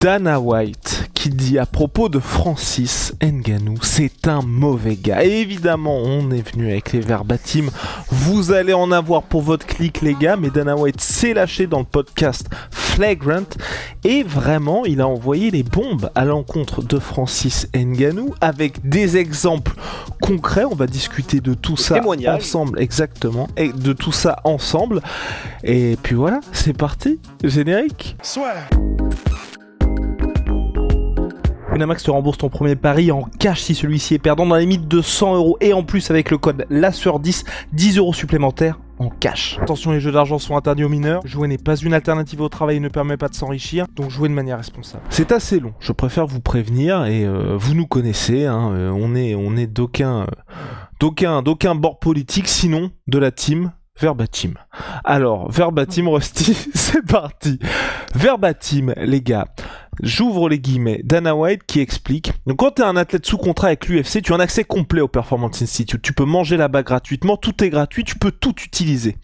Dana White qui dit à propos de Francis Ngannou, c'est un mauvais gars. Et évidemment, on est venu avec les verbatims. Vous allez en avoir pour votre clic, les gars, mais Dana White s'est lâché dans le podcast Flagrant et vraiment, il a envoyé les bombes à l'encontre de Francis Ngannou avec des exemples concrets. On va discuter de tout ça ensemble, exactement, et de tout ça ensemble. Et puis voilà, c'est parti, générique. Soit. Winamax te rembourse ton premier pari en cash si celui-ci est perdant dans la limite de 100€ et en plus avec le code LASSEUR10, 10€ supplémentaires en cash. Attention, les jeux d'argent sont interdits aux mineurs. Jouer n'est pas une alternative au travail et ne permet pas de s'enrichir, donc jouez de manière responsable. C'est assez long, je préfère vous prévenir et vous nous connaissez, hein, on est d'aucun bord politique, sinon de la team Verbatim. Alors, Verbatim, Rusty, c'est parti. Verbatim, les gars. J'ouvre les guillemets. Dana White qui explique. Donc, quand tu es un athlète sous contrat avec l'UFC, tu as un accès complet au Performance Institute. Tu peux manger là-bas gratuitement. Tout est gratuit. Tu peux tout utiliser.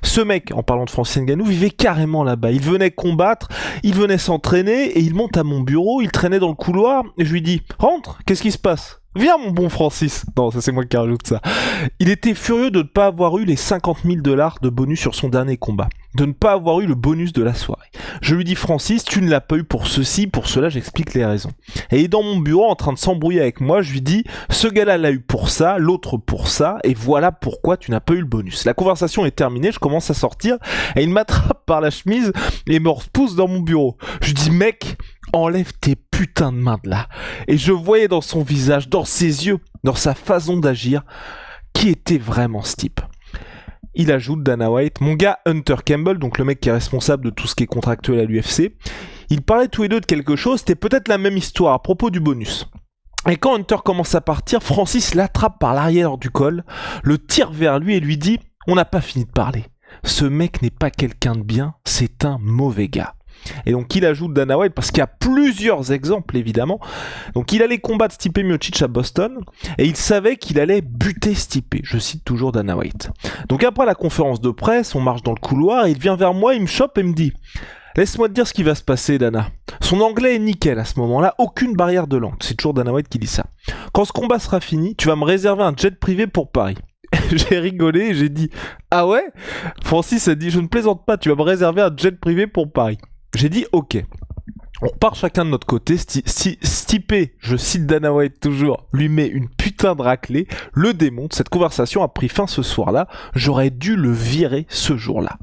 Ce mec, en parlant de Francis Ngannou, vivait carrément là-bas. Il venait combattre, il venait s'entraîner et il monte à mon bureau. Il traînait dans le couloir et je lui dis « Rentre, qu'est-ce qui se passe ?» Viens mon bon Francis. Non, ça c'est moi qui rajoute ça. Il était furieux de ne pas avoir eu les $50 000 de bonus sur son dernier combat. De ne pas avoir eu le bonus de la soirée. Je lui dis Francis, tu ne l'as pas eu pour ceci, pour cela, j'explique les raisons. Et il est dans mon bureau en train de s'embrouiller avec moi, je lui dis, ce gars-là l'a eu pour ça, l'autre pour ça, et voilà pourquoi tu n'as pas eu le bonus. La conversation est terminée, je commence à sortir, et il m'attrape par la chemise et me repousse dans mon bureau. Je lui dis, mec, enlève tes putains de mains de là. Et je voyais dans son visage, dans ses yeux, dans sa façon d'agir, qui était vraiment ce type. Il ajoute, Dana White, mon gars Hunter Campbell, donc le mec qui est responsable de tout ce qui est contractuel à l'UFC, ils parlaient tous les deux de quelque chose, c'était peut-être la même histoire à propos du bonus. Et quand Hunter commence à partir, Francis l'attrape par l'arrière du col, le tire vers lui et lui dit « On n'a pas fini de parler. Ce mec n'est pas quelqu'un de bien, c'est un mauvais gars. » Et donc il ajoute Dana White parce qu'il y a plusieurs exemples évidemment. Donc il allait combattre Stipe Miocic à Boston et il savait qu'il allait buter Stipe. Je cite toujours Dana White. Donc après la conférence de presse, on marche dans le couloir et il vient vers moi, il me chope et me dit « Laisse-moi te dire ce qui va se passer Dana. » Son anglais est nickel à ce moment-là, aucune barrière de langue. C'est toujours Dana White qui dit ça. « Quand ce combat sera fini, tu vas me réserver un jet privé pour Paris. » J'ai rigolé et j'ai dit « Ah ouais ?» Francis a dit « Je ne plaisante pas, tu vas me réserver un jet privé pour Paris. » J'ai dit ok, on part chacun de notre côté. Stipe, je cite Dana White toujours, lui met une putain de raclée, le démonte. Cette conversation a pris fin ce soir-là. J'aurais dû le virer ce jour-là.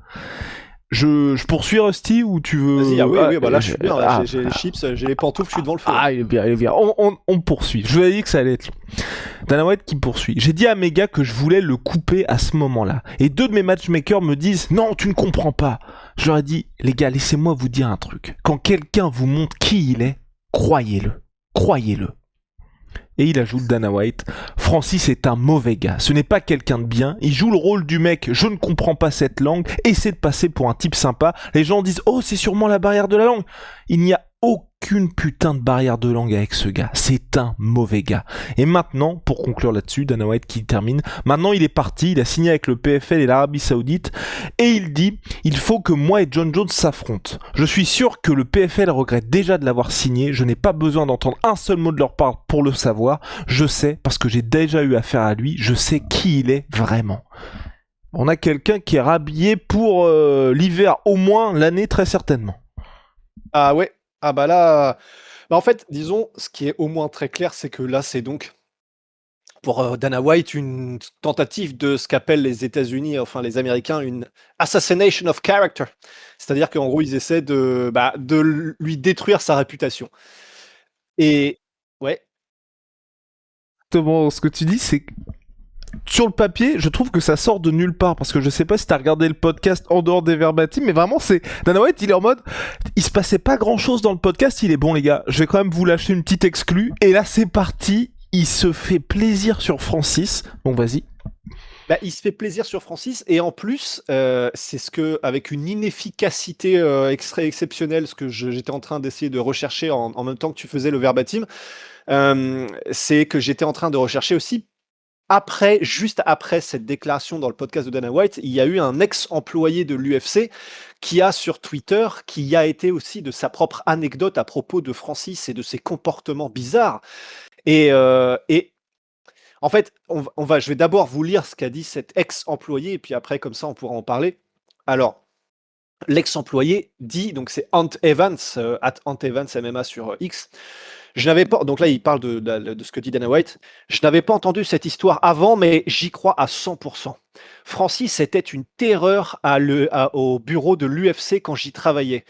Je poursuis Rusty ou tu veux... Vas-y, oui, bah là je suis bien, là, j'ai les chips, j'ai les pantoufles, je suis devant le feu. Ah, il est bien. On poursuit. Je vous ai dit que ça allait être long. Dana White qui poursuit. J'ai dit à mes gars que je voulais le couper à ce moment-là. Et deux de mes matchmakers me disent « Non, tu ne comprends pas ». Je leur ai dit « Les gars, laissez-moi vous dire un truc. Quand quelqu'un vous montre qui il est, croyez-le. Croyez-le. » Et il ajoute Dana White, Francis est un mauvais gars, ce n'est pas quelqu'un de bien, il joue le rôle du mec, je ne comprends pas cette langue, essaie de passer pour un type sympa, les gens disent, oh c'est sûrement la barrière de la langue. Il n'y a aucune putain de barrière de langue avec ce gars, c'est un mauvais gars. Et maintenant, pour conclure là-dessus, Dana White qui termine, maintenant il est parti, il a signé avec le PFL et l'Arabie Saoudite, et il dit, il faut que moi et John Jones s'affrontent. Je suis sûr que le PFL regrette déjà de l'avoir signé, je n'ai pas besoin d'entendre un seul mot de leur part pour le savoir, je sais, parce que j'ai déjà eu affaire à lui, je sais qui il est vraiment. On a quelqu'un qui est rhabillé pour l'hiver, au moins l'année très certainement. Ah ouais, ah bah là... Bah en fait, disons, ce qui est au moins très clair, c'est que là, c'est donc, pour Dana White, une tentative de ce qu'appellent les États-Unis, enfin les Américains, une assassination of character. C'est-à-dire qu'en gros, ils essaient de lui détruire sa réputation. Et... ouais. Exactement, ce que tu dis, c'est que sur le papier, je trouve que ça sort de nulle part, parce que je sais pas si t'as regardé le podcast en dehors des verbatims, mais vraiment c'est... Dana White, il est en mode, il se passait pas grand chose dans le podcast, il est bon les gars, je vais quand même vous lâcher une petite exclue, et là c'est parti, il se fait plaisir sur Francis, donc vas-y. Bah, il se fait plaisir sur Francis, et en plus, c'est ce que, avec une inefficacité exceptionnelle, ce que j'étais en train d'essayer de rechercher en même temps que tu faisais le verbatim, c'est que j'étais en train de rechercher aussi juste après cette déclaration dans le podcast de Dana White, il y a eu un ex-employé de l'UFC qui a sur Twitter, qui a été aussi de sa propre anecdote à propos de Francis et de ses comportements bizarres. Et en fait, je vais d'abord vous lire ce qu'a dit cet ex-employé, et puis après, comme ça, on pourra en parler. Alors, l'ex-employé dit, donc c'est Ant Evans, Ant Evans MMA sur X. Je n'avais pas, donc là, il parle de ce que dit Dana White. Je n'avais pas entendu cette histoire avant, mais j'y crois à 100%. Francis était une terreur au bureau de l'UFC quand j'y travaillais.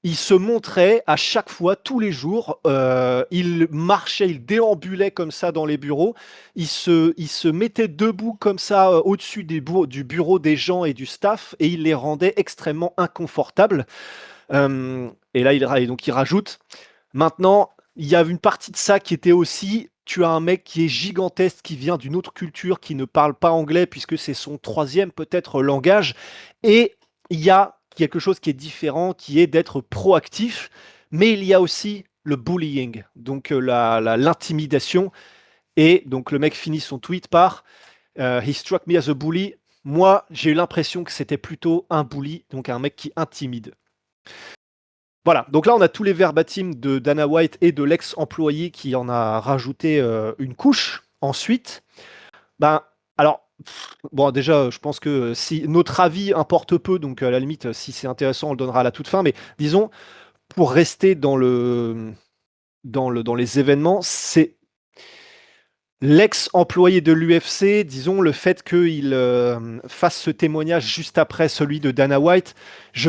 Il se montrait à chaque fois, tous les jours. Il marchait, il déambulait comme ça dans les bureaux. Il se mettait debout comme ça au-dessus du bureau des gens et du staff, et il les rendait extrêmement inconfortables. Et là, il rajoute, maintenant, il y a une partie de ça qui était aussi, tu as un mec qui est gigantesque, qui vient d'une autre culture, qui ne parle pas anglais, puisque c'est son 3e peut-être langage, et il y a quelque chose qui est différent, qui est d'être proactif, mais il y a aussi le bullying, donc l'intimidation. Et donc le mec finit son tweet par He struck me as a bully. Moi, j'ai eu l'impression que c'était plutôt un bully, donc un mec qui intimide. Voilà, donc là on a tous les verbatims de Dana White et de l'ex-employé qui en a rajouté une couche. Ensuite, alors, bon, déjà, je pense que si notre avis importe peu, donc à la limite, si c'est intéressant, on le donnera à la toute fin. Mais disons, pour rester dans les événements, c'est l'ex-employé de l'UFC, disons, le fait qu'il fasse ce témoignage juste après celui de Dana White, je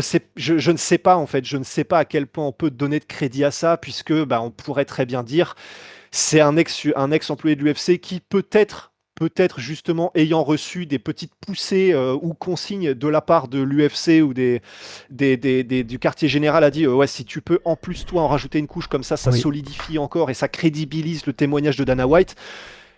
ne sais pas, en fait, je ne sais pas à quel point on peut donner de crédit à ça, puisque on pourrait très bien dire, c'est un ex-employé de l'UFC qui peut-être justement ayant reçu des petites poussées ou consignes de la part de l'UFC ou du quartier général, a dit ouais, si tu peux en plus toi en rajouter une couche comme ça Oui. solidifie encore et ça crédibilise le témoignage de Dana White.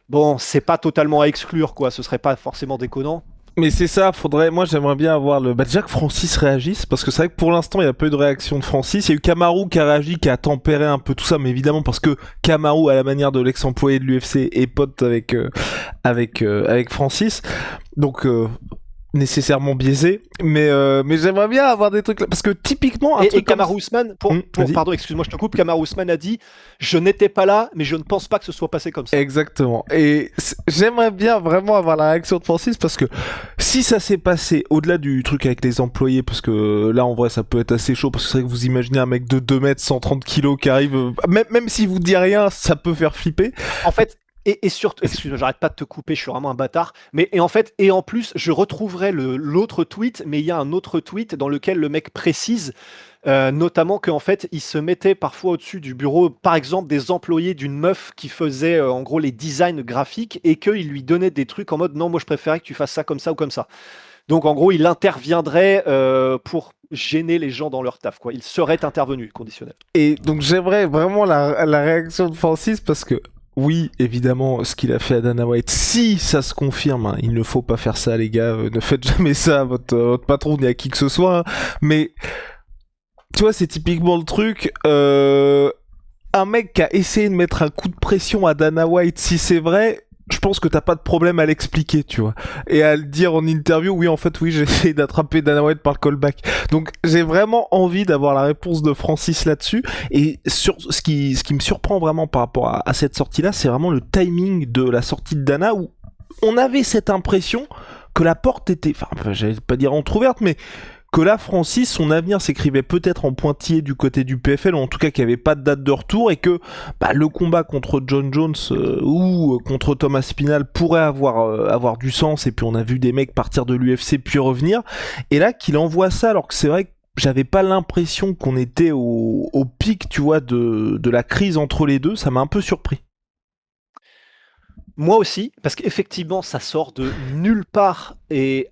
Bon, c'est pas totalement à exclure, quoi. Ce serait pas forcément déconnant. Mais c'est ça, moi j'aimerais bien avoir déjà que Francis réagisse, parce que c'est vrai que pour l'instant il y a peu de réaction de Francis. Il y a eu Kamaru qui a réagi, qui a tempéré un peu tout ça, mais évidemment parce que Kamaru, à la manière de l'ex-employé de l'UFC, est pote avec Francis. Donc nécessairement biaisé, mais j'aimerais bien avoir des trucs là, parce que typiquement et Kamaru Usman, pardon, excuse-moi, je te coupe. Kamaru Usman a dit, je n'étais pas là, mais je ne pense pas que ce soit passé comme ça. Exactement. Et j'aimerais bien vraiment avoir la réaction de Francis, parce que si ça s'est passé au-delà du truc avec les employés, parce que là en vrai ça peut être assez chaud, parce que c'est vrai que vous imaginez un mec de 2 mètres, 130 kilos qui arrive, même s'il vous dit rien, ça peut faire flipper. En fait, et surtout, excuse-moi, j'arrête pas de te couper, je suis vraiment un bâtard. Mais et en plus, je retrouverai l'autre tweet, mais il y a un autre tweet dans lequel le mec précise, notamment qu'en fait, il se mettait parfois au-dessus du bureau, par exemple, des employés d'une meuf qui faisait en gros les designs graphiques et qu'il lui donnait des trucs en mode non, moi je préférais que tu fasses ça comme ça ou comme ça. Donc en gros, il interviendrait pour gêner les gens dans leur taf, quoi. Il serait intervenu, conditionnel. Et donc j'aimerais vraiment la réaction de Francis, parce que oui, évidemment, ce qu'il a fait à Dana White, si ça se confirme, hein, il ne faut pas faire ça, les gars, ne faites jamais ça à votre patron ni à qui que ce soit, hein, mais tu vois, c'est typiquement le truc, un mec qui a essayé de mettre un coup de pression à Dana White, si c'est vrai, je pense que t'as pas de problème à l'expliquer, tu vois. Et à le dire en interview, oui, en fait, oui, j'ai essayé d'attraper Dana White par le callback. Donc, j'ai vraiment envie d'avoir la réponse de Francis là-dessus. Et ce qui me surprend vraiment par rapport à cette sortie-là, c'est vraiment le timing de la sortie de Dana, où on avait cette impression que la porte était, enfin, j'allais pas dire entrouverte, mais que là, Francis, son avenir s'écrivait peut-être en pointillé du côté du PFL, ou en tout cas qu'il n'y avait pas de date de retour, et que le combat contre John Jones ou contre Thomas Spinal pourrait avoir du sens, et puis on a vu des mecs partir de l'UFC puis revenir, et là qu'il envoie ça, alors que c'est vrai que j'avais pas l'impression qu'on était au pic, tu vois, de la crise entre les deux, ça m'a un peu surpris. Moi aussi, parce qu'effectivement, ça sort de nulle part. Et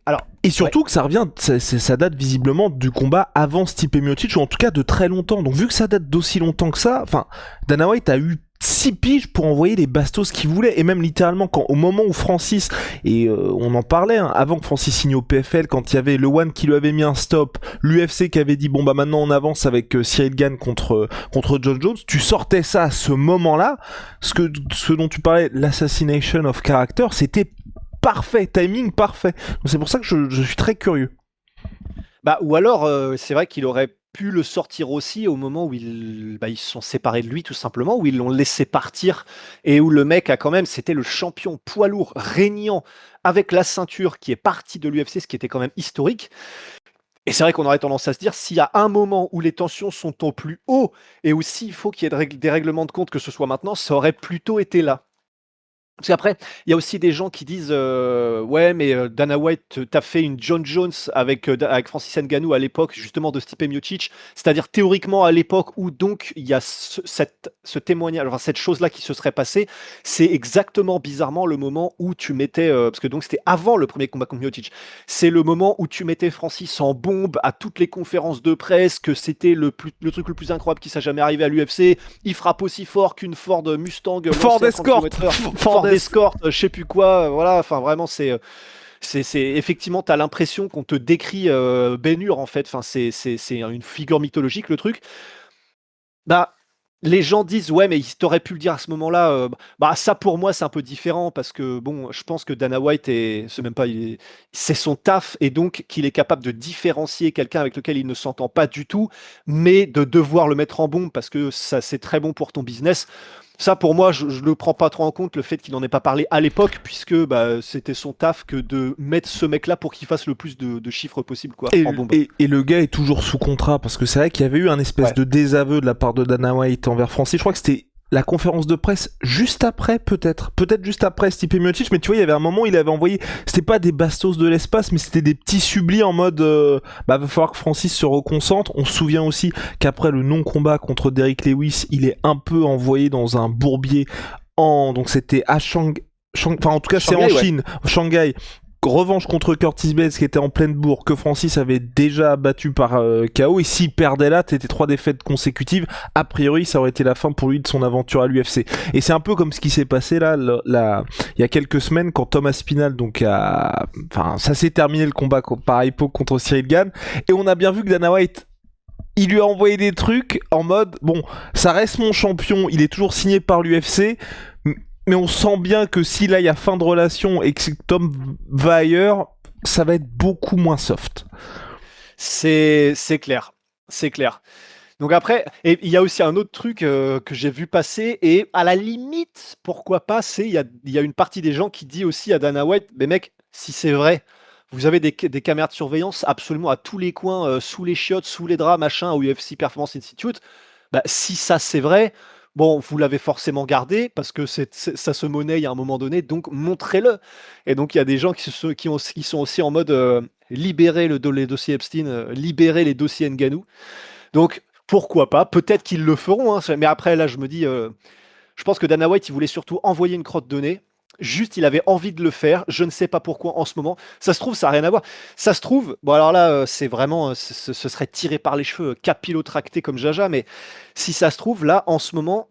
surtout que ça revient, ça date visiblement du combat avant Stipe Miocic, ou en tout cas de très longtemps. Donc vu que ça date d'aussi longtemps que ça, enfin, Dana White a eu 6 piges pour envoyer les bastos qu'il voulait. Et même littéralement, au moment où Francis, et on en parlait, hein, avant que Francis signe au PFL, quand il y avait le One qui lui avait mis un stop, l'UFC qui avait dit bon bah maintenant on avance avec Cyril Gane contre John Jones, tu sortais ça à ce moment-là, ce dont tu parlais, l'assassination of character, c'était parfait, timing parfait. Donc c'est pour ça que je suis très curieux. Bah, ou alors, c'est vrai qu'il aurait pu le sortir aussi au moment où ils se sont séparés de lui tout simplement, où ils l'ont laissé partir et où le mec a quand même c'était le champion poids lourd régnant avec la ceinture qui est parti de l'UFC, ce qui était quand même historique. Et c'est vrai qu'on aurait tendance à se dire, s'il y a un moment où les tensions sont au plus haut et où s'il faut qu'il y ait des règlements de compte, que ce soit maintenant, ça aurait plutôt été là. Parce qu'après, il y a aussi des gens qui disent ouais, mais Dana White t'a fait une John Jones avec Francis Ngannou à l'époque, justement, de Stipe Miocic. C'est-à-dire, théoriquement, à l'époque où donc il y a ce témoignage, enfin, cette chose-là qui se serait passée, c'est exactement bizarrement le moment où tu mettais, parce que donc c'était avant le premier combat contre Miocic, c'est le moment où tu mettais Francis en bombe à toutes les conférences de presse, que c'était le truc le plus incroyable qui s'est jamais arrivé à l'UFC. Il frappe aussi fort qu'une Ford Mustang. Ford Escort. Ford Escort, je sais plus quoi, voilà, enfin vraiment c'est effectivement tu as l'impression qu'on te décrit Ben-Hur en fait, enfin c'est une figure mythologique le truc. Bah, les gens disent ouais, mais il t'aurait pu le dire à ce moment-là. Bah ça pour moi c'est un peu différent parce que bon, je pense que Dana White c'est même pas, c'est son taf et donc qu'il est capable de différencier quelqu'un avec lequel il ne s'entend pas du tout, mais de devoir le mettre en bombe parce que ça c'est très bon pour ton business. Ça, pour moi, je ne le prends pas trop en compte, le fait qu'il n'en ait pas parlé à l'époque, puisque bah, c'était son taf que de mettre ce mec-là pour qu'il fasse le plus de chiffres possible, quoi, en bombe. Et le gars est toujours sous contrat, parce que c'est vrai qu'il y avait eu un espèce de désaveu de la part de Dana White envers Francis. Je crois que c'était la conférence de presse juste après, peut-être juste après Stipe Miocic, mais tu vois, il y avait un moment où il avait envoyé, c'était pas des bastos de l'espace, mais c'était des petits sublis en mode bah va falloir que Francis se reconcentre. On se souvient aussi qu'après le non-combat contre Derrick Lewis, il est un peu envoyé dans un bourbier donc c'était à enfin en tout cas c'est en Chine, Shanghai. Revanche contre Curtis Blades qui était en pleine bourre, que Francis avait déjà battu par KO, et s'il perdait là, c'était 3 défaites consécutives, a priori ça aurait été la fin pour lui de son aventure à l'UFC. Et c'est un peu comme ce qui s'est passé là, il y a quelques semaines quand Thomas Spinal enfin ça s'est terminé le combat par époque contre Cyril Gane, et on a bien vu que Dana White il lui a envoyé des trucs en mode bon, ça reste mon champion, il est toujours signé par l'UFC, mais on sent bien que si là il y a fin de relation et que Tom va ailleurs, ça va être beaucoup moins soft. C'est clair, c'est clair. Donc après, et il y a aussi un autre truc que j'ai vu passer, et à la limite, pourquoi pas, il y a une partie des gens qui dit aussi à Dana White, mais mec, si c'est vrai, vous avez des caméras de surveillance absolument à tous les coins, sous les chiottes, sous les draps, machin, au UFC Performance Institute. Bah, si ça c'est vrai, bon, vous l'avez forcément gardé parce que ça se monnaie à un moment donné, donc montrez-le. Et donc il y a des gens qui sont aussi en mode libérer les dossiers Epstein, libérer les dossiers Ngannou. Donc pourquoi pas, peut-être qu'ils le feront, hein, mais après là je me dis, je pense que Dana White il voulait surtout envoyer une crotte de nez. Juste, il avait envie de le faire. Je ne sais pas pourquoi en ce moment. Ça se trouve, ça n'a rien à voir. Ça se trouve, bon alors là, c'est vraiment, ce serait tiré par les cheveux, capillotracté comme Jaja, mais si ça se trouve, là, en ce moment,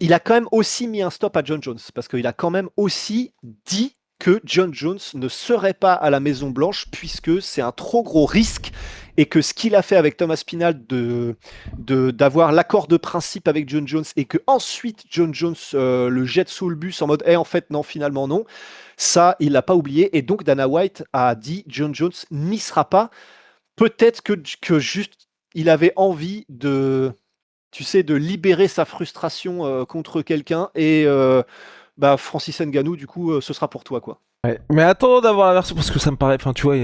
il a quand même aussi mis un stop à John Jones, parce qu'il a quand même aussi dit que John Jones ne serait pas à la Maison Blanche, puisque c'est un trop gros risque, et que ce qu'il a fait avec Thomas Spinal d'avoir l'accord de principe avec John Jones, et que ensuite John Jones le jette sous le bus en mode en fait non, finalement non, ça il l'a pas oublié, et donc Dana White a dit John Jones n'y sera pas. Peut-être que juste il avait envie de, tu sais, de libérer sa frustration contre quelqu'un, et bah Francis Ngannou du coup ce sera pour toi, quoi. Ouais. Mais attendons d'avoir la version, parce que ça me paraît, enfin tu vois,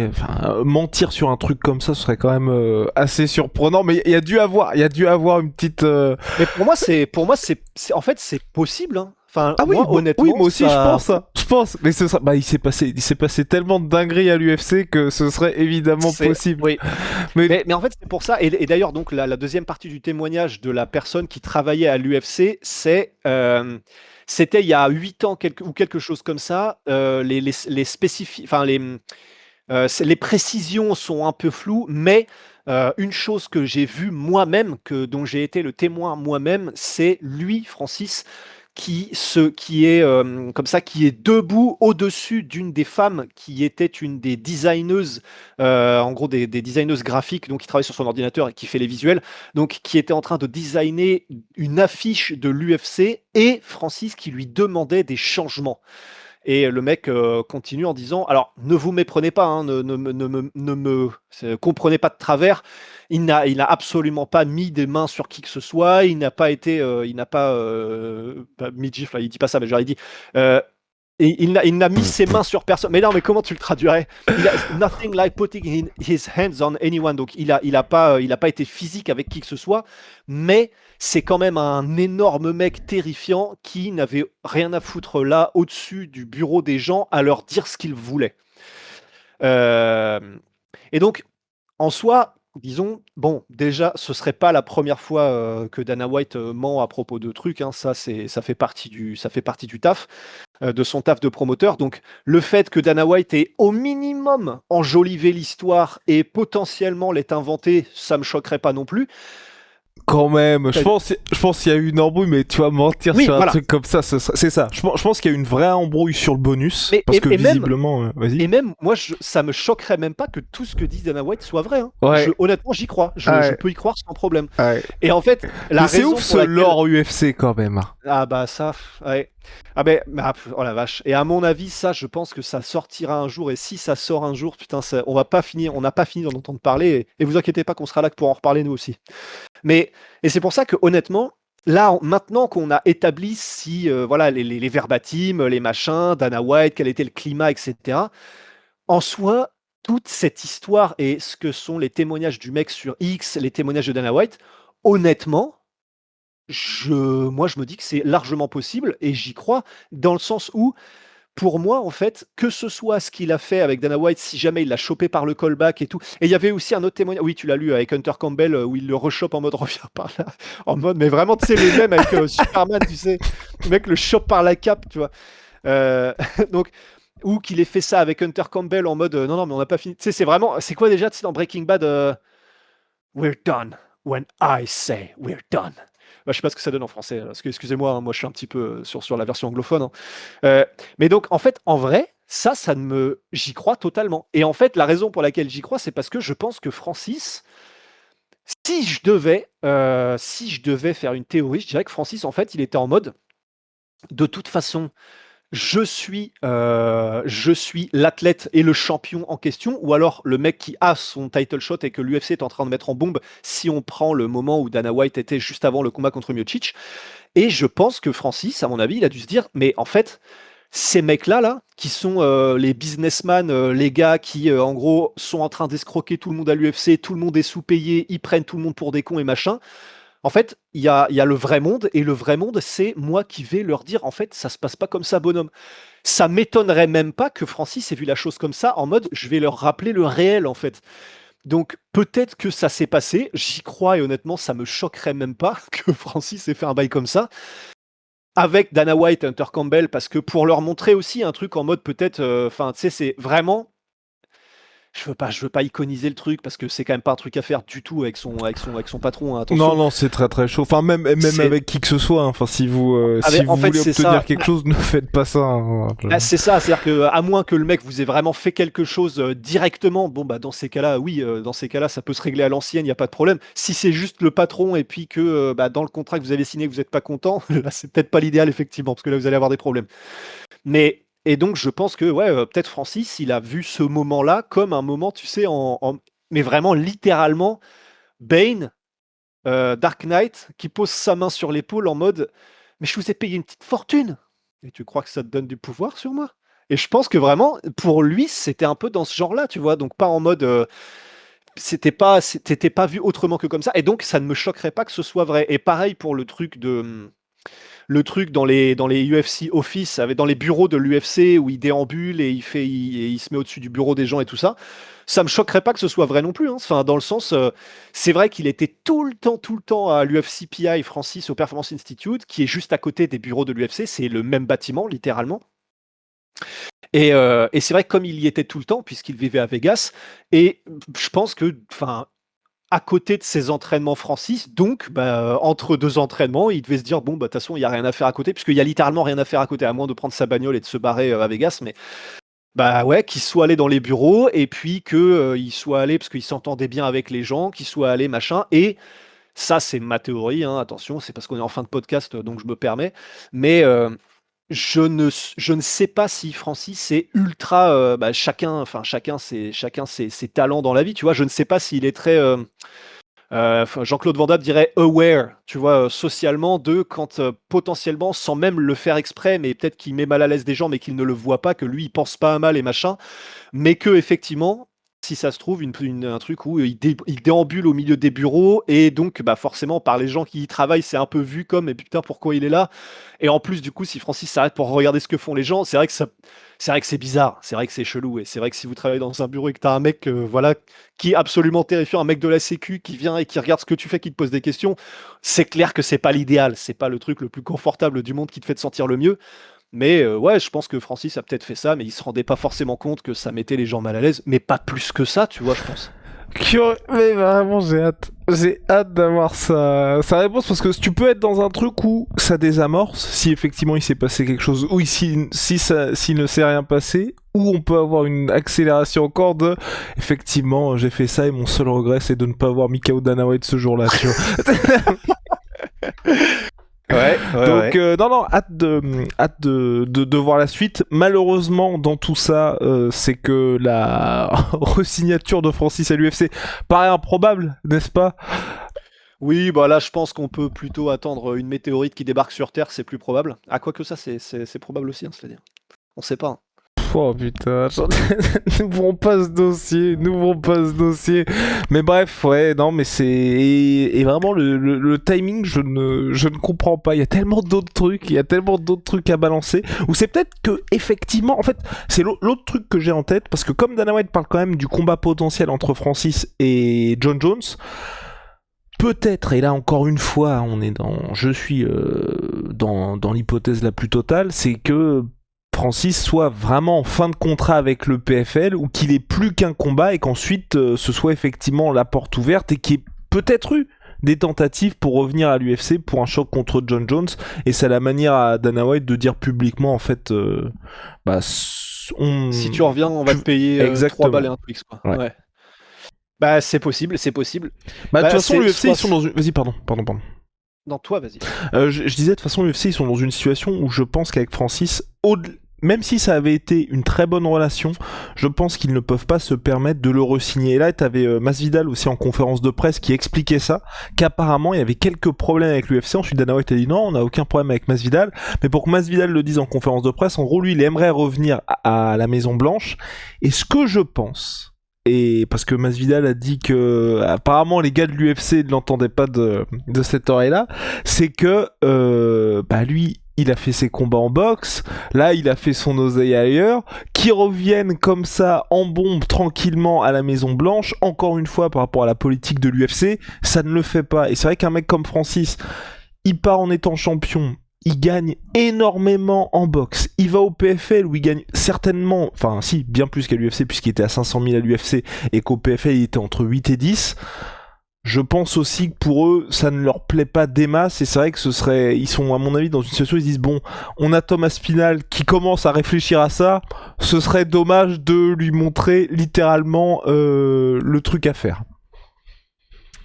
mentir sur un truc comme ça, ce serait quand même assez surprenant, mais il y a dû avoir une petite... Mais pour moi en fait c'est possible, hein. Enfin, ah oui, moi, honnêtement, oui, moi aussi ça... je pense, hein. Je pense, mais il s'est passé tellement de dingueries à l'UFC que ce serait évidemment possible. Oui. Mais en fait c'est pour ça, et d'ailleurs donc la deuxième partie du témoignage de la personne qui travaillait à l'UFC, c'était il y a 8 ans ou quelque chose comme ça, les précisions sont un peu floues, mais une chose que j'ai vue moi-même, dont j'ai été le témoin moi-même, c'est lui, Francis, qui est comme ça, qui est debout au-dessus d'une des femmes qui était une des designeuses, en gros des designeuses graphiques, donc qui travaille sur son ordinateur et qui fait les visuels, donc qui était en train de designer une affiche de l'UFC et Francis qui lui demandait des changements. Et le mec continue en disant, alors ne vous méprenez pas, hein, ne me comprenez pas de travers, il n'a absolument pas mis des mains sur qui que ce soit, il n'a pas été, il n'a pas mis de gifle, il dit pas ça, mais genre il dit, et il n'a mis ses mains sur personne. Mais non, mais comment tu le traduirais? Nothing like putting his hands on anyone. Donc il a pas été physique avec qui que ce soit, mais c'est quand même un énorme mec terrifiant qui n'avait rien à foutre là au-dessus du bureau des gens à leur dire ce qu'il voulait. Et donc en soi, disons, bon, déjà, ce serait pas la première fois que Dana White ment à propos de trucs, hein, ça fait partie du taf, de son taf de promoteur. Donc le fait que Dana White ait au minimum enjolivé l'histoire et potentiellement l'ait inventée, ça me choquerait pas non plus. Quand même, je pense qu'il y a eu une embrouille, mais tu vas mentir Oui, sur un voilà. truc comme ça, c'est ça. Je pense qu'il y a eu une vraie embrouille sur le bonus, parce que visiblement, vas-y. Et même, moi, ça me choquerait même pas que tout ce que dit Dana White soit vrai. Hein. Ouais. Honnêtement, j'y crois. Je peux y croire sans problème. Ouais. Et en fait, c'est ouf ce lore UFC quand même. Ah bah ça, ouais. Ah ben, oh la vache. Et à mon avis, ça, je pense que ça sortira un jour. Et si ça sort un jour, putain, on n'a pas fini d'en entendre parler. Et vous inquiétez pas qu'on sera là pour en reparler nous aussi. Mais, et c'est pour ça que honnêtement, là, maintenant qu'on a établi si, voilà, les verbatims, les machins, Dana White, quel était le climat, etc. En soi, toute cette histoire et ce que sont les témoignages du mec sur X, les témoignages de Dana White, honnêtement, moi, je me dis que c'est largement possible et j'y crois dans le sens où, pour moi, en fait, que ce soit ce qu'il a fait avec Dana White, si jamais il l'a chopé par le callback et tout. Et il y avait aussi un autre témoignage, oui, tu l'as lu avec Hunter Campbell, où il le rechoppe en mode reviens par là, en mode, mais vraiment, tu sais, les mêmes avec Superman, tu sais, le mec le chope par la cape, tu vois. Donc, ou qu'il ait fait ça avec Hunter Campbell en mode, non, non, mais on n'a pas fini. Tu sais, c'est vraiment, c'est quoi déjà, tu sais, dans Breaking Bad, we're done when I say we're done. Bah, je sais pas ce que ça donne en français, parce que excusez-moi, hein, moi je suis un petit peu sur la version anglophone. Hein. Mais donc en fait, en vrai, j'y crois totalement. Et en fait, la raison pour laquelle j'y crois, c'est parce que je pense que Francis, si je devais faire une théorie, je dirais que Francis, en fait, il était en mode, de toute façon, je suis l'athlète et le champion en question, ou alors le mec qui a son title shot et que l'UFC est en train de mettre en bombe si on prend le moment où Dana White était juste avant le combat contre Miocic. Et je pense que Francis, à mon avis, il a dû se dire, mais en fait, ces mecs-là, qui sont les businessmen, les gars qui, en gros, sont en train d'escroquer tout le monde à l'UFC, tout le monde est sous-payé, ils prennent tout le monde pour des cons et machin. En fait, il y a le vrai monde, et le vrai monde, c'est moi qui vais leur dire, en fait, ça se passe pas comme ça, bonhomme. Ça m'étonnerait même pas que Francis ait vu la chose comme ça, en mode, je vais leur rappeler le réel, en fait. Donc, peut-être que ça s'est passé, j'y crois, et honnêtement, ça me choquerait même pas que Francis ait fait un bail comme ça. Avec Dana White et Hunter Campbell, parce que pour leur montrer aussi un truc en mode peut-être, enfin, tu sais, c'est vraiment, je veux pas iconiser le truc parce que c'est quand même pas un truc à faire du tout avec son patron, hein, attention. Non, c'est très très chaud. Enfin, même avec qui que ce soit. Hein. Enfin, si vous voulez obtenir quelque chose, ne faites pas ça. Hein. C'est ça, c'est-à-dire que à moins que le mec vous ait vraiment fait quelque chose directement, bon bah dans ces cas-là, oui, dans ces cas-là, ça peut se régler à l'ancienne, il y a pas de problème. Si c'est juste le patron et puis que dans le contrat que vous avez signé, vous n'êtes pas content, là c'est peut-être pas l'idéal effectivement, parce que là vous allez avoir des problèmes. Mais et donc je pense que ouais, peut-être Francis, il a vu ce moment-là comme un moment, tu sais, mais vraiment littéralement Bane, Dark Knight, qui pose sa main sur l'épaule en mode mais je vous ai payé une petite fortune et tu crois que ça te donne du pouvoir sur moi? Et je pense que vraiment pour lui c'était un peu dans ce genre-là, tu vois, donc pas en mode t'étais pas vu autrement que comme ça, et donc ça ne me choquerait pas que ce soit vrai. Et pareil pour le truc dans les UFC office, dans les bureaux de l'UFC où il déambule et il se met au-dessus du bureau des gens et tout ça. Ça me choquerait pas que ce soit vrai non plus. Hein. Enfin, dans le sens, c'est vrai qu'il était tout le temps à l'UFCPI Francis au Performance Institute, qui est juste à côté des bureaux de l'UFC. C'est le même bâtiment, littéralement. Et c'est vrai que comme il y était tout le temps, puisqu'il vivait à Vegas, et je pense que, enfin, à côté de ses entraînements Francis, donc entre 2 entraînements, il devait se dire: «Bon, de toute façon, il y a rien à faire à côté», puisqu'il y a littéralement rien à faire à côté, à moins de prendre sa bagnole et de se barrer, à Vegas, mais ouais, qu'il soit allé dans les bureaux et puis que, il soit allé parce qu'il s'entendait bien avec les gens, qu'il soit allé machin et ça, c'est ma théorie, hein, attention, c'est parce qu'on est en fin de podcast, donc je me permets, mais je ne sais pas si Francis est ultra, chacun ses talents dans la vie, tu vois? Je ne sais pas s'il est très, enfin, Jean-Claude Van Damme dirait aware, tu vois, socialement de quand, potentiellement, sans même le faire exprès, mais peut-être qu'il met mal à l'aise des gens, mais qu'il ne le voit pas, que lui, il pense pas à mal et machin, mais que effectivement, si ça se trouve, un truc où il déambule au milieu des bureaux et donc, forcément, par les gens qui y travaillent, c'est un peu vu comme: «Mais putain, pourquoi il est là?» Et en plus, du coup, si Francis s'arrête pour regarder ce que font les gens, c'est vrai que c'est bizarre, c'est vrai que c'est chelou et c'est vrai que si vous travaillez dans un bureau et que tu as un mec, voilà, qui est absolument terrifiant, un mec de la sécu qui vient et qui regarde ce que tu fais, qui te pose des questions, c'est clair que c'est pas l'idéal, c'est pas le truc le plus confortable du monde qui te fait te sentir le mieux. Mais ouais, je pense que Francis a peut-être fait ça, mais il se rendait pas forcément compte que ça mettait les gens mal à l'aise, mais pas plus que ça, tu vois, je pense. Mais vraiment, j'ai hâte. J'ai hâte d'avoir sa réponse parce que tu peux être dans un truc où ça désamorce, si effectivement il s'est passé quelque chose, ou s'il ne s'est rien passé, ou on peut avoir une accélération encore de effectivement j'ai fait ça et mon seul regret c'est de ne pas avoir Mikao Dana White ce jour-là, tu vois. Ouais, Donc non, hâte de voir la suite. Malheureusement dans tout ça, c'est que la resignature de Francis à l'UFC paraît improbable, n'est-ce pas? Oui, bah là, je pense qu'on peut plutôt attendre une météorite qui débarque sur Terre, c'est plus probable. Ah, quoi que ça, c'est probable aussi, hein, c'est-à-dire. On sait pas, hein. Oh putain, n'ouvrons pas ce dossier, n'ouvrons pas ce dossier. Mais bref, ouais, non, mais c'est... Et vraiment, le timing, je ne comprends pas. Il y a tellement d'autres trucs à balancer. Ou c'est peut-être que, effectivement, en fait, c'est l'autre truc que j'ai en tête, parce que comme Dana White parle quand même du combat potentiel entre Francis et John Jones, peut-être, et là encore une fois, je suis dans l'hypothèse la plus totale, c'est que Francis soit vraiment en fin de contrat avec le PFL ou qu'il ait plus qu'un combat et qu'ensuite ce soit effectivement la porte ouverte et qu'il y ait peut-être eu des tentatives pour revenir à l'UFC pour un choc contre John Jones, et c'est la manière à Dana White de dire publiquement en fait Si tu reviens, on va te payer 3 balles et un Twix, quoi. Ouais. Ouais. Bah, c'est possible, c'est possible. Bah, de toute façon, l'UFC, soit... ils sont dans une... Vas-y, pardon. Non, toi, vas-y. Je disais, de toute façon, l'UFC, ils sont dans une situation où je pense qu'avec Francis, même si ça avait été une très bonne relation, je pense qu'ils ne peuvent pas se permettre de le re-signer. Et là, t'avais Masvidal aussi en conférence de presse qui expliquait ça, qu'apparemment, il y avait quelques problèmes avec l'UFC. Ensuite, Dana White a dit non, on n'a aucun problème avec Masvidal. Mais pour que Masvidal le dise en conférence de presse, en gros, lui, il aimerait revenir à la Maison Blanche. Et ce que je pense... Et parce que Masvidal a dit que apparemment les gars de l'UFC ne l'entendaient pas de cette oreille-là, c'est que lui, il a fait ses combats en boxe, là il a fait son oseille ailleurs, qu'il revienne comme ça en bombe tranquillement à la Maison Blanche, encore une fois par rapport à la politique de l'UFC, ça ne le fait pas. Et c'est vrai qu'un mec comme Francis, il part en étant champion, il gagne énormément en boxe. Il va au PFL où il gagne certainement, enfin si, bien plus qu'à l'UFC puisqu'il était à 500 000 à l'UFC et qu'au PFL il était entre 8 et 10. Je pense aussi que pour eux, ça ne leur plaît pas des masses et c'est vrai que ils sont à mon avis dans une situation où ils disent bon, on a Thomas Spinal qui commence à réfléchir à ça, ce serait dommage de lui montrer littéralement le truc à faire.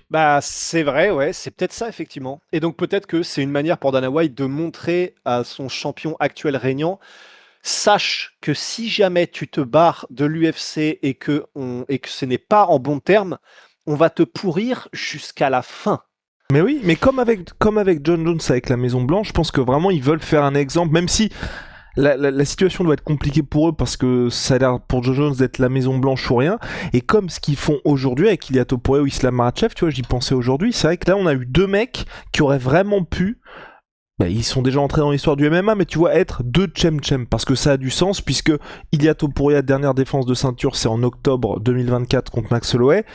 Bah, c'est vrai, ouais, c'est peut-être ça, effectivement. Et donc, peut-être que c'est une manière pour Dana White de montrer à son champion actuel régnant, sache que si jamais tu te barres de l'UFC et que ce n'est pas en bon terme, on va te pourrir jusqu'à la fin. Mais oui, mais comme avec John Jones avec la Maison Blanche, je pense que vraiment ils veulent faire un exemple, même si la situation doit être compliquée pour eux parce que ça a l'air pour John Jones d'être la Maison Blanche ou rien. Et comme ce qu'ils font aujourd'hui avec Ilia Topuria ou Islam Makhachev, tu vois, j'y pensais aujourd'hui. C'est vrai que là, on a eu deux mecs qui auraient vraiment pu Bah, ils sont déjà entrés dans l'histoire du MMA, mais tu vois, être deux Chem, parce que ça a du sens, puisque Ilia Topuria, dernière défense de ceinture, c'est en octobre 2024 contre Max Holloway,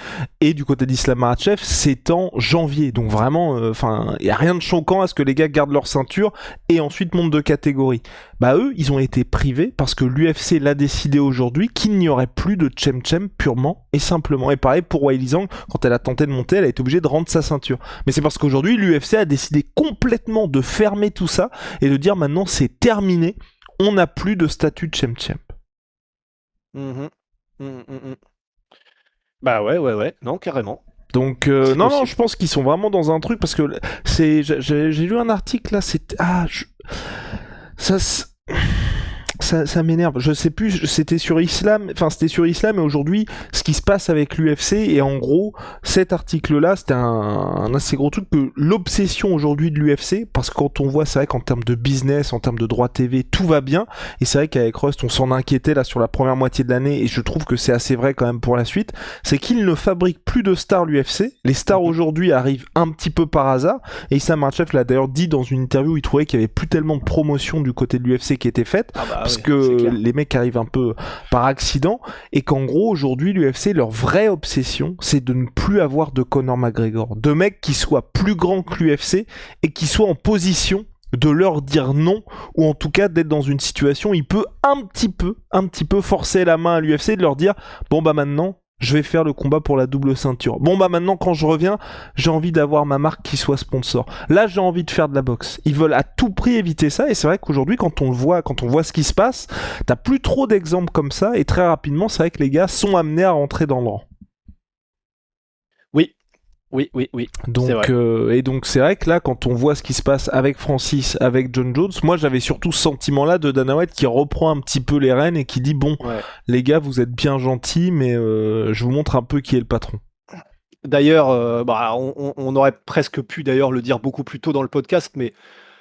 et du côté d'Islam Makhachev, c'est en janvier. Donc vraiment, il n'y a rien de choquant à ce que les gars gardent leur ceinture et ensuite montent de catégorie. Bah eux, ils ont été privés parce que l'UFC l'a décidé aujourd'hui qu'il n'y aurait plus de Chem purement et simplement. Et pareil pour Weili Zhang, quand elle a tenté de monter, elle a été obligée de rendre sa ceinture. Mais c'est parce qu'aujourd'hui, l'UFC a décidé complètement de fermer tout ça et de dire maintenant c'est terminé, on n'a plus de statut de Chem. Mhm. Mhm, mhm. Bah ouais, non, carrément. Donc C'est non, possible. je pense qu'ils sont vraiment dans un truc parce que j'ai lu un article là, ça ça m'énerve. Je sais plus, c'était sur Islam et aujourd'hui, ce qui se passe avec l'UFC et en gros, cet article-là, c'était un assez gros truc que l'obsession aujourd'hui de l'UFC, parce que quand on voit, c'est vrai qu'en termes de business, en termes de droits TV, tout va bien, et c'est vrai qu'avec Rust, on s'en inquiétait là sur la première moitié de l'année, et je trouve que c'est assez vrai quand même pour la suite, c'est qu'il ne fabrique plus de stars l'UFC. Les stars aujourd'hui arrivent un petit peu par hasard, et Islam Makhachev l'a d'ailleurs dit dans une interview où il trouvait qu'il y avait plus tellement de promotion du côté de l'UFC qui était faite, parce que les mecs arrivent un peu par accident, et qu'en gros aujourd'hui l'UFC, leur vraie obsession, c'est de ne plus avoir de Conor McGregor, de mecs qui soient plus grands que l'UFC et qui soient en position de leur dire non, ou en tout cas d'être dans une situation où il peut un petit peu forcer la main à l'UFC, de leur dire bon bah maintenant je vais faire le combat pour la double ceinture. Bon bah maintenant quand je reviens, j'ai envie d'avoir ma marque qui soit sponsor. Là j'ai envie de faire de la boxe. Ils veulent à tout prix éviter ça, et c'est vrai qu'aujourd'hui quand on voit ce qui se passe, t'as plus trop d'exemples comme ça, et très rapidement c'est vrai que les gars sont amenés à rentrer dans le rang. Oui. Donc, c'est vrai. et donc c'est vrai que là, quand on voit ce qui se passe avec Francis, avec John Jones, moi j'avais surtout ce sentiment-là de Dana White qui reprend un petit peu les rênes et qui dit bon, Ouais. les gars, vous êtes bien gentils, mais je vous montre un peu qui est le patron. D'ailleurs, on aurait presque pu d'ailleurs le dire beaucoup plus tôt dans le podcast, mais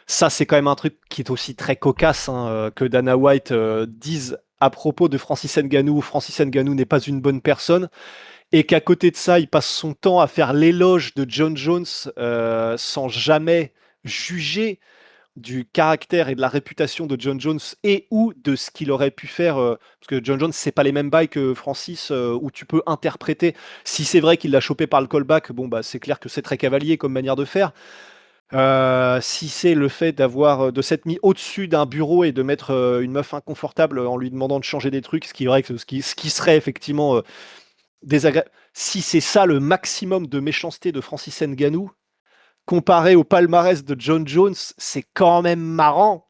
ça c'est quand même un truc qui est aussi très cocasse, hein, que Dana White dise à propos de Francis Ngannou, Francis Ngannou n'est pas une bonne personne, et qu'à côté de ça, il passe son temps à faire l'éloge de John Jones sans jamais juger du caractère et de la réputation de John Jones et ou de ce qu'il aurait pu faire, parce que John Jones, c'est pas les mêmes bails que Francis, où tu peux interpréter. Si c'est vrai qu'il l'a chopé par le callback, bon, bah, c'est clair que c'est très cavalier comme manière de faire. Si c'est le fait de s'être mis au-dessus d'un bureau et de mettre, une meuf inconfortable en lui demandant de changer des trucs, ce qui serait effectivement, désagréable. Si c'est ça le maximum de méchanceté de Francis Ngannou, comparé au palmarès de John Jones, c'est quand même marrant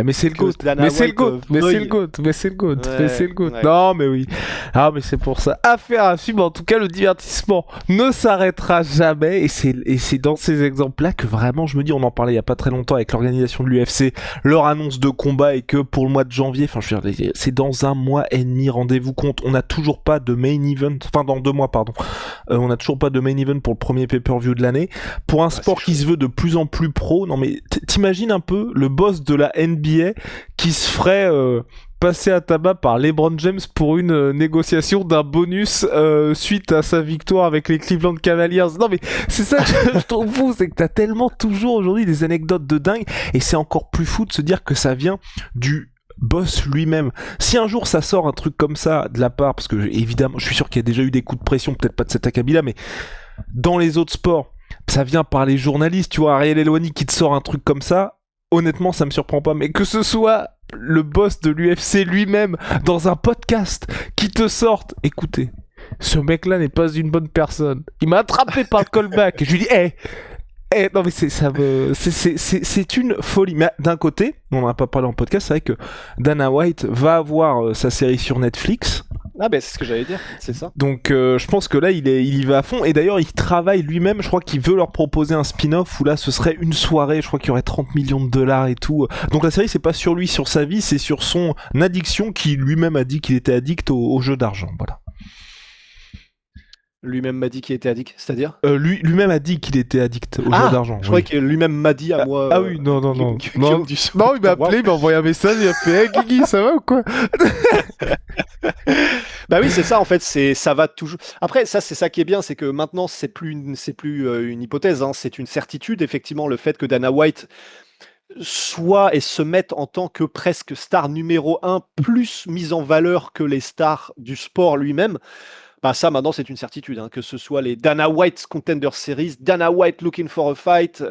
Mais c'est le que GOAT, Dana mais c'est le White GOAT, mais c'est le veuille. GOAT, mais c'est le GOAT, mais c'est le GOAT. Ouais. Non, mais oui. Ah, mais c'est pour ça. Affaire à suivre. En tout cas, le divertissement ne s'arrêtera jamais. Et c'est dans ces exemples-là que vraiment, je me dis, on en parlait il y a pas très longtemps avec l'organisation de l'UFC, leur annonce de combat, et que pour le mois de janvier, enfin, je veux dire, c'est dans un mois et demi, rendez-vous compte, on n'a toujours pas de main event, enfin, dans 2 mois, pardon. On n'a toujours pas de main event pour le premier pay-per-view de l'année. Pour un sport qui se veut de plus en plus pro, non mais t'imagines un peu le boss de la NBA qui se ferait passer à tabac par LeBron James pour une négociation d'un bonus suite à sa victoire avec les Cleveland Cavaliers. Non mais c'est ça que je trouve fou, c'est que t'as tellement toujours aujourd'hui des anecdotes de dingue, et c'est encore plus fou de se dire que ça vient du boss lui-même. Si un jour ça sort un truc comme ça de la part, parce que évidemment je suis sûr qu'il y a déjà eu des coups de pression, peut-être pas de cet acabit-là, mais dans les autres sports, ça vient par les journalistes, tu vois, Ariel Helwani qui te sort un truc comme ça, honnêtement ça me surprend pas, mais que ce soit le boss de l'UFC lui-même dans un podcast qui te sorte, écoutez, ce mec-là n'est pas une bonne personne, il m'a attrapé par le callback, et je lui dis non mais c'est une folie. Mais d'un côté, on n'en a pas parlé en podcast, c'est vrai que Dana White va avoir sa série sur Netflix. Ah ben c'est ce que j'allais dire, c'est ça. Donc je pense que là il y va à fond, et d'ailleurs il travaille lui-même, je crois qu'il veut leur proposer un spin-off où là ce serait une soirée, je crois qu'il y aurait 30 millions de dollars et tout. Donc la série c'est pas sur lui, sur sa vie, c'est sur son addiction, qui lui-même a dit qu'il était addict au jeu d'argent, voilà. Lui-même m'a dit qu'il était addict, c'est-à-dire Lui-même a dit qu'il était addict au jeu d'argent. Je croyais que lui-même m'a dit à moi. Ah oui, non. Non, non, il m'a appelé, il m'a envoyé un message, il a fait hey, Guigui, ça va ou quoi? Bah oui, c'est ça en fait, ça va toujours. Après, ça c'est ça qui est bien, c'est que maintenant c'est plus une hypothèse, hein, c'est une certitude effectivement, le fait que Dana White, soient et se mettent en tant que presque star numéro un, plus mise en valeur que les stars du sport lui-même, bah, ça maintenant c'est une certitude, hein, que ce soit les Dana White Contender Series, Dana White Looking for a Fight,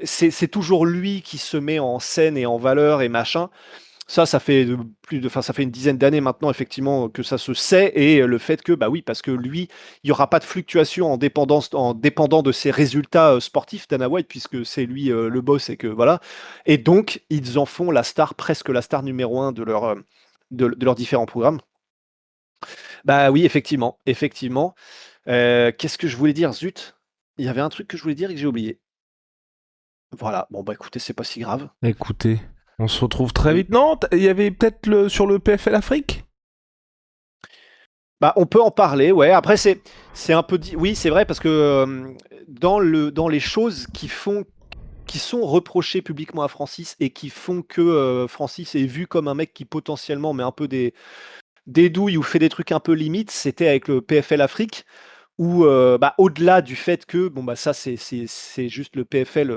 c'est toujours lui qui se met en scène et en valeur et machin. Ça fait ça fait une dizaine d'années maintenant effectivement que ça se sait, et le fait que, bah oui, parce que lui, il y aura pas de fluctuation en dépendant de ses résultats, sportifs, Dana White, puisque c'est lui, le boss, et que voilà, et donc ils en font la star, presque la star numéro un de leur, de leurs différents programmes. Bah oui, effectivement, effectivement. Qu'est-ce que je voulais dire? Zut! Il y avait un truc que je voulais dire et que j'ai oublié. Voilà, bon bah écoutez, c'est pas si grave. Écoutez, on se retrouve très Oui. vite. Non, il y avait peut-être sur le PFL Afrique. Bah, on peut en parler, ouais. Après, c'est un peu oui, c'est vrai, parce que dans les choses qui sont reprochées publiquement à Francis, et qui font que Francis est vu comme un mec qui potentiellement met un peu des douilles ou fait des trucs un peu limites, c'était avec le PFL Afrique, où bah, au-delà du fait que, bon, bah ça, c'est juste le PFL,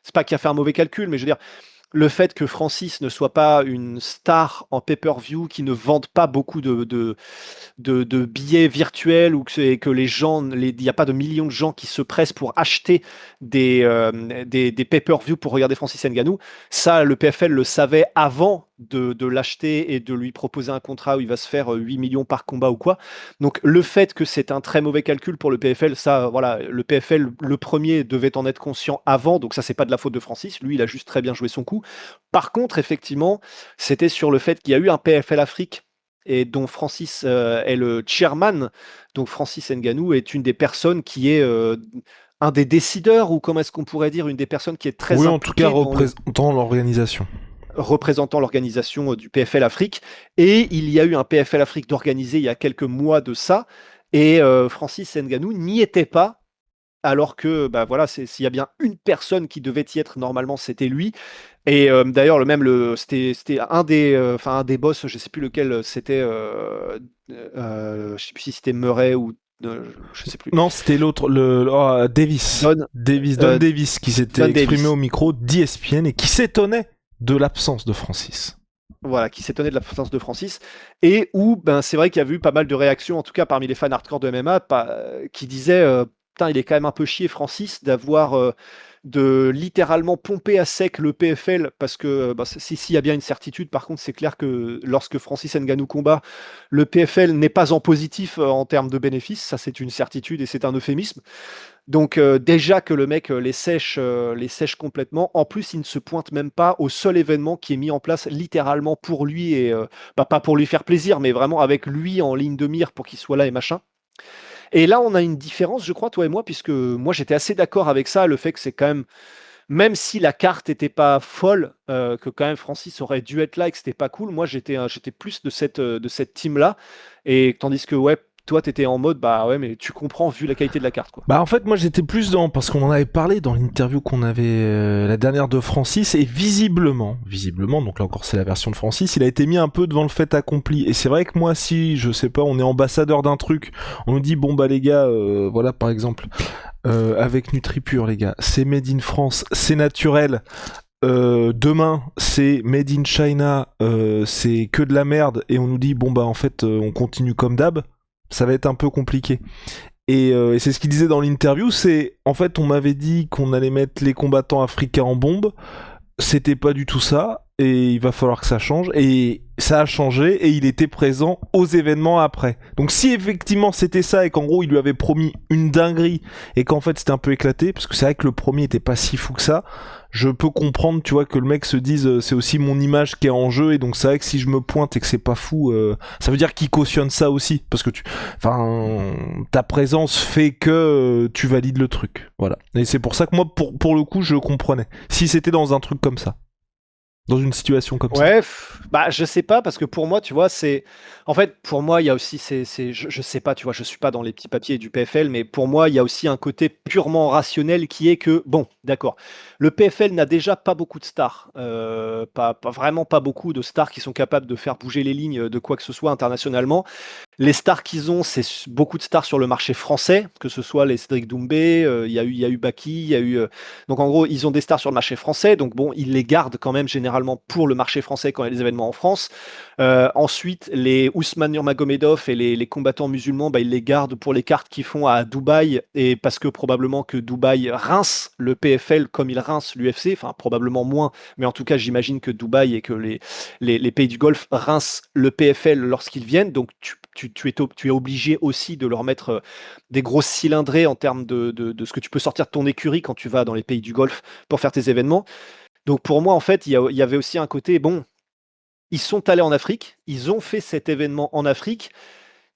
c'est pas qu'il a fait un mauvais calcul, mais je veux dire, le fait que Francis ne soit pas une star en pay-per-view, qui ne vende pas beaucoup de billets virtuels, ou que les gens, il n'y a pas de millions de gens qui se pressent pour acheter des pay-per-view pour regarder Francis Ngannou. Ça, le PFL le savait avant de l'acheter et de lui proposer un contrat où il va se faire 8 millions par combat ou quoi. Donc le fait que c'est un très mauvais calcul pour le PFL, ça, voilà, le PFL, le premier, devait en être conscient avant, donc ça, c'est pas de la faute de Francis, lui, il a juste très bien joué son coup. Par contre, effectivement, c'était sur le fait qu'il y a eu un PFL Afrique, et dont Francis est le chairman. Donc Francis Ngannou est une des personnes qui est un des décideurs, ou comment est-ce qu'on pourrait dire, une des personnes qui est très Oui, en tout cas impliquée représentant l'organisation. représentant l'organisation du PFL Afrique. Et il y a eu un PFL Afrique d'organiser il y a quelques mois de ça, et Francis Ngannou n'y était pas, alors que, bah voilà, s'il y a bien une personne qui devait y être normalement, c'était lui. Et d'ailleurs, c'était un des boss, je sais plus lequel c'était, je sais plus si c'était Murray ou je sais plus. Non, c'était l'autre, Davis. Don, Don Davis, qui s'était Don exprimé Davis. au micro d'ESPN et qui s'étonnait de l'absence de Francis. Voilà, qui s'étonnait de la présence de Francis, et où, ben, c'est vrai qu'il y a eu pas mal de réactions, en tout cas parmi les fans hardcore de MMA, qui disaient, putain, il est quand même un peu chier, Francis, d'avoir de littéralement pomper à sec le PFL, parce que bah, s'il y a bien une certitude, par contre, c'est clair que lorsque Francis Ngannou combat, le PFL n'est pas en positif en termes de bénéfices, ça c'est une certitude et c'est un euphémisme. Donc déjà que le mec les sèche complètement. En plus, il ne se pointe même pas au seul événement qui est mis en place littéralement pour lui, et bah, pas pour lui faire plaisir, mais vraiment avec lui en ligne de mire pour qu'il soit là et machin. Et là, on a une différence, je crois, toi et moi, puisque moi j'étais assez d'accord avec ça, le fait que c'est quand même si la carte était pas folle, que quand même Francis aurait dû être là et que c'était pas cool, moi j'étais plus de cette team-là, et tandis que ouais, toi t'étais en mode bah ouais, mais tu comprends vu la qualité de la carte, quoi. Bah en fait moi j'étais plus parce qu'on en avait parlé dans l'interview qu'on avait la dernière de Francis, et visiblement, donc là encore c'est la version de Francis, il a été mis un peu devant le fait accompli. Et c'est vrai que moi, si je sais pas, on est ambassadeur d'un truc, on nous dit bon bah les gars, voilà par exemple avec NutriPure, les gars, c'est made in France, c'est naturel. Demain c'est made in China, c'est que de la merde, et on nous dit bon bah en fait on continue comme d'hab, ça va être un peu compliqué. Et c'est ce qu'il disait dans l'interview, c'est en fait on m'avait dit qu'on allait mettre les combattants africains en bombe, c'était pas du tout ça, et il va falloir que ça change, et ça a changé, et il était présent aux événements après. Donc si effectivement c'était ça, et qu'en gros il lui avait promis une dinguerie, et qu'en fait c'était un peu éclaté, parce que c'est vrai que le premier était pas si fou que ça, je peux comprendre, tu vois, que le mec se dise c'est aussi mon image qui est en jeu, et donc c'est vrai que si je me pointe et que c'est pas fou, ça veut dire qu'il cautionne ça aussi, parce que ta présence fait que tu valides le truc, voilà. Et c'est pour ça que moi, pour le coup, je comprenais. Si c'était dans un truc comme ça. dans une situation comme ça? Ouais, bah, je sais pas parce que pour moi, tu vois, c'est en fait, pour moi, il y a aussi je sais pas, tu vois, je suis pas dans les petits papiers du PFL, mais pour moi, il y a aussi un côté purement rationnel qui est que, bon, d'accord, le PFL n'a déjà pas beaucoup de stars, pas vraiment pas beaucoup de stars qui sont capables de faire bouger les lignes, de quoi que ce soit internationalement. Les stars qu'ils ont, c'est beaucoup de stars sur le marché français, que ce soit les Cédric Doumbé, il y a eu Baki, il y a eu, donc en gros, ils ont des stars sur le marché français, donc bon, ils les gardent quand même généralement pour le marché français quand il y a des événements en France. Ensuite, les Ousmane Nurmagomedov et les combattants musulmans, bah, ils les gardent pour les cartes qu'ils font à Dubaï, et parce que probablement que Dubaï rince le PFL comme il rince l'UFC, enfin probablement moins, mais en tout cas, j'imagine que Dubaï et que les pays du Golfe rincent le PFL lorsqu'ils viennent, donc tu es obligé aussi de leur mettre des grosses cylindrées en termes de ce que tu peux sortir de ton écurie quand tu vas dans les pays du Golfe pour faire tes événements. Donc pour moi, en fait, il y avait aussi un côté, bon, ils sont allés en Afrique, ils ont fait cet événement en Afrique,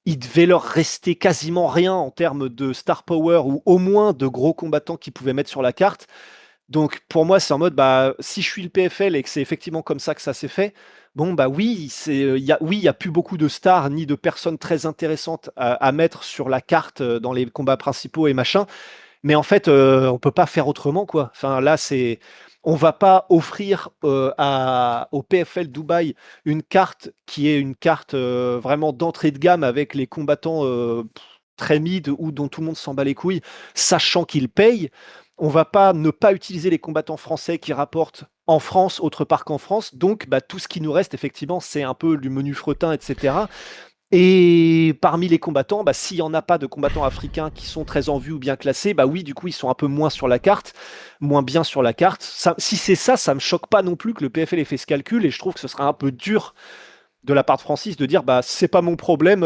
il devait leur rester quasiment rien en termes de star power ou au moins de gros combattants qu'ils pouvaient mettre sur la carte. Donc pour moi, c'est en mode, bah, si je suis le PFL et que c'est effectivement comme ça que ça s'est fait, bon, bah oui, il y a plus beaucoup de stars ni de personnes très intéressantes à mettre sur la carte dans les combats principaux et machin. Mais en fait, on peut pas faire autrement, quoi. Enfin, là, on va pas offrir au PFL Dubaï une carte qui est une carte vraiment d'entrée de gamme avec les combattants très mid ou dont tout le monde s'en bat les couilles, sachant qu'ils payent. On va pas ne pas utiliser les combattants français qui rapportent en France, autre part qu'en France. Donc, bah, tout ce qui nous reste, effectivement, c'est un peu du menu fretin, etc. Et parmi les combattants, bah, s'il y en a pas de combattants africains qui sont très en vue ou bien classés, bah oui, du coup, ils sont un peu moins sur la carte, moins bien sur la carte. Si c'est ça, ça me choque pas non plus que le PFL ait fait ce calcul, et je trouve que ce serait un peu dur de la part de Francis de dire, bah c'est pas mon problème,